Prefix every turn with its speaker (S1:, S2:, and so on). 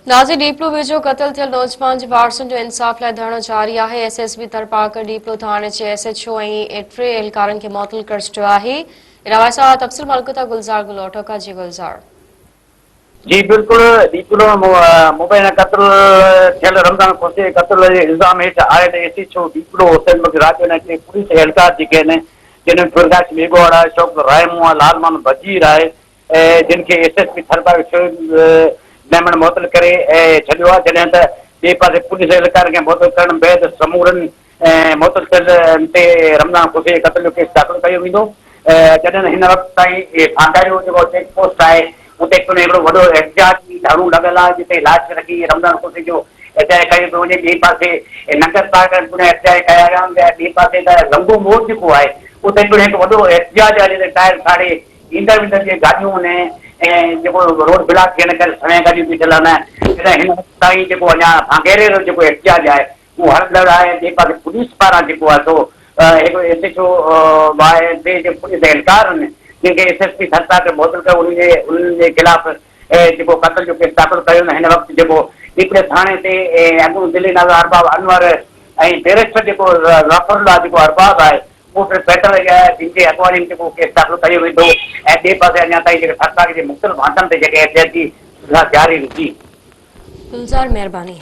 S1: Nazi डीपलो वेझो क़त्ल थियल नौजवान जे वारसुनि जो इंसाफ़ लाइ धरणो जारी आहे। एसएसबी तरपाकर डीपलो थाणे जे एसएचओ ऐं 3 एहलकारनि खे मुअतल करे छॾियो आहे। इलावा सां तफ़सील मालूम था गुलज़ार गुलोठोका जी। गुलज़ार
S2: जी बिल्कुल डीपलो मोबाइल कत्ल थियल रमज़ान खुर्शी कत्ल जे इल्ज़ाम हेठि आयल एसएचओ डीपलो हुसैन राजू ऐं पुलिस एहलकार जेके आहिनि जिन्हनि प्रकाश मेघवाड़ा शौक़ रायमुआ लालमान बजीर आहे जिन खे एसएसपी तरपाकर डायमंड मुअतल करे छॾियो आहे। जॾहिं त ॿिए पासे पुलिस एहलकार खे मुअतल करण बैदि समूरनि मुअतल थियल ते रमज़ान खुर्शी कत्ल जो केस दाख़िल कयो वेंदो। जॾहिं हिन वक़्तु ताईं फांका जो जेको चेक पोस्ट आहे उते हिकिड़ो वॾो एहतियाती धारूं लॻल आहे जिते लाश रखी रमज़ान खुर्शी जो एहतियात कयो पियो वञे। ॿिए पासे नगर पार्क पुणे एहतियात कया विया आहिनि। ॿिए पासे त लंबो मोड़ जेको आहे उते हिकिड़ो वॾो एहतियात आहे जिते टायर साड़े ईंदड़ वेंदड़ जे गाॾियूं आहिनि ऐं जेको रोड ब्लॉक थियण करे सणे गाॾियूं बीठल आहिनि। हिन वक़्तु ताईं जेको अञा भांगेरे जो जेको एहतियात आहे उहो हलंदड़ आहे। ॿिए पासे पुलिस पारां जेको आहे सो हिकिड़ो एसएचओ आहे पुलिस एहलकार आहिनि जिनखे एसएसपी तरपाकर मुअतल कयो उन्हनि जे ख़िलाफ़ जेको कत्ल जो केस दाख़िल कयो न। हिन वक़्तु जेको हिकिड़े थाणे ते अॻूणो दिल्ली नालो अरबाब अनवर ऐं बैरिस्टर जेको ज़फरुल्लाह जेको अरबाब आहे उहो फेडरल जिनजे अॻुवाणी में जेको केस दाख़िल कयो वेंदो ऐं ॿिए पासे अञा ताईं जेके सरकार जे मुख़्तलिफ़ हंधनि ते जेके एहतियाती जारी हुई।
S1: गुलज़ार, महिरबानी।